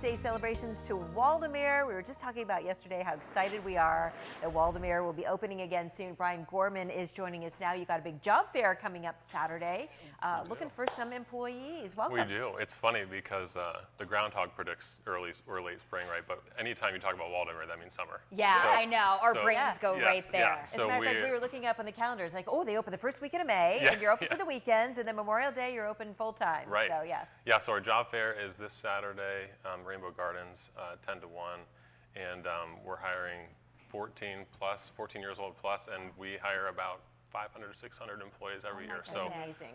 Day celebrations to Waldameer. We were just talking about yesterday how excited we are that Waldameer will be opening again soon. Brian Gorman is joining us now. You got a big job fair coming up Saturday. Looking for some employees. Welcome. We do. It's funny because the groundhog predicts early or late spring, right? But anytime you talk about Waldameer, that means summer. Yeah, I know. Our brains go right there. Yeah. As a matter of fact, we were looking up on the calendars, like, oh, they open the first weekend of May, and you're open for the weekends, and then Memorial Day, you're open full time. Right. So, yeah. Yeah, so our job fair is this Saturday, Rainbow Gardens, 10 to 1, and we're hiring 14 years old plus, and we hire about 500 to 600 employees every year. That's so amazing.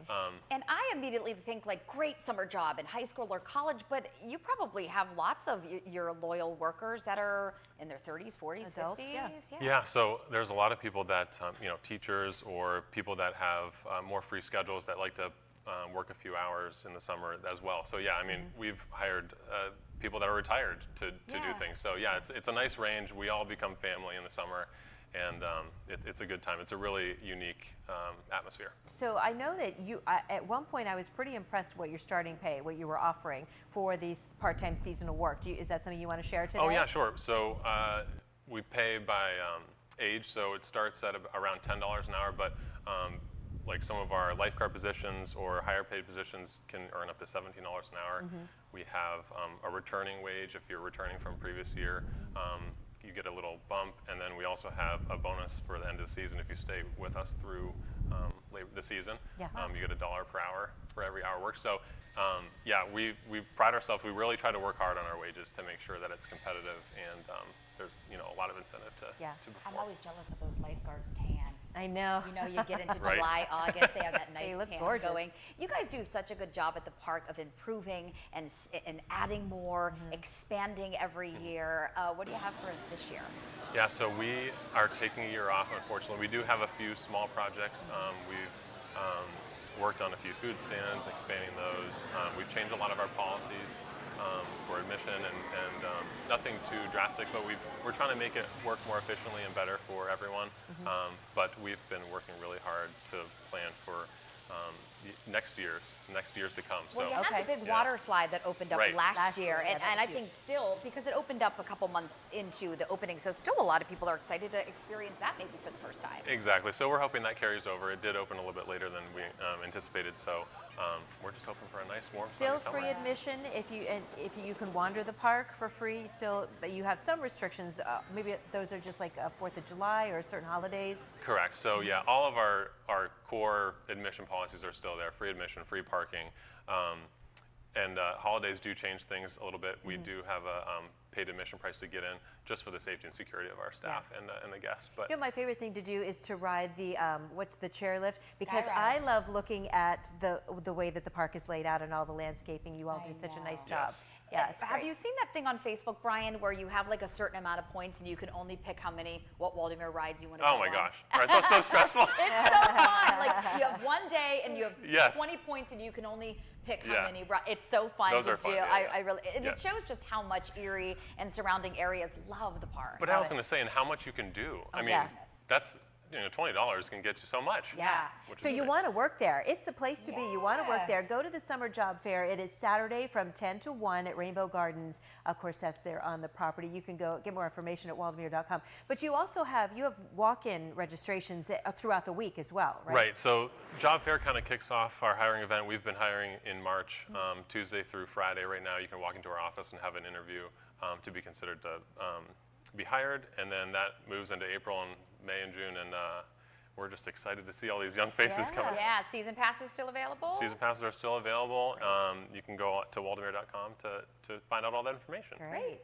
And I immediately think like great summer job in high school or college, but you probably have lots of your loyal workers that are in their 30s, 40s, Adults, 50s. Yeah, so there's a lot of people that, teachers or people that have more free schedules that like to work a few hours in the summer as well. So yeah, I mean, we've hired people that are retired to do things. So yeah, it's a nice range. We all become family in the summer, and it's a good time. It's a really unique atmosphere. So I know that you, at one point I was pretty impressed what your starting pay, what you were offering for these part-time seasonal work. Is that something you want to share today? Oh yeah, sure. So we pay by age, so it starts at around $10 an hour, but like some of our lifeguard positions or higher paid positions can earn up to $17 an hour. We have a returning wage if you're returning from a previous year. You get a little bump, and then we also have a bonus for the end of the season if you stay with us through the season. Yeah. You get $1 per hour for every hour worked. So yeah, we pride ourselves. We really try to work hard on our wages to make sure that it's competitive, and there's a lot of incentive to perform. I'm always jealous of those lifeguards tan. I know. You get into Right. July, August, they have that nice They look tan gorgeous. going. You guys do such a good job at the park of improving and adding more, expanding every year. What do you have for us this year? Yeah, so we are taking a year off, unfortunately. We do have a few small projects. We've worked on a few food stands, expanding those. We've changed a lot of our policies for admission, and nothing too drastic, but we're trying to make it work more efficiently and better for everyone. But we've been working really hard to plan for next years to come. Well, so you had the big water slide that opened up Right. last year, Yeah, and that was I huge. think still, because it opened up a couple months into the opening, so still a lot of people are excited to experience that maybe for the first time. Exactly. So we're hoping that carries over. It did open a little bit later than we anticipated, so we're just hoping for a nice warm Still sunny free summer. admission if you can wander the park for free. Still, but you have some restrictions. Maybe those are just like 4th of July or certain holidays. Correct. So yeah, all of our core admission policies are still there: free admission, free parking, and holidays do change things a little bit. We do have a paid admission price to get in, just for the safety and security of our staff and the guests. But My favorite thing to do is to ride the what's the chairlift, because Skyride. I love looking at the way that the park is laid out and all the landscaping. You all do such a nice job. Yes. Yeah, it's Have great. you seen that thing on Facebook, Brian, where you have like a certain amount of points and you can only pick what Waldameer rides you want to go oh my on? gosh, right, that's so stressful. It's so fun. Like you have one day and you have Yes. 20 points and you can only pick how Yeah. many. It's so fun Those to are fun, do. yeah, I really, and Yes. it shows just how much Erie and surrounding areas love the park. But I was going to say, and how much you can do. I mean, yeah. that's $20 can get you so much. Yeah. which So is you great. want to work there. It's the place to be. You want to work Yeah. there. Go to the summer job fair. It is Saturday from 10 to 1 at Rainbow Gardens. Of course, that's there on the property. You can go get more information at waldameer.com. But you also have walk-in registrations throughout the week as well, right? Right. So job fair kind of kicks off our hiring event. We've been hiring in March, Tuesday through Friday. Right now, you can walk into our office and have an interview to be considered to be hired, and then that moves into April and May and June, and we're just excited to see all these young faces coming. Yeah, season pass is still available? Season passes are still available. You can go to waldameer.com to find out all that information. Great.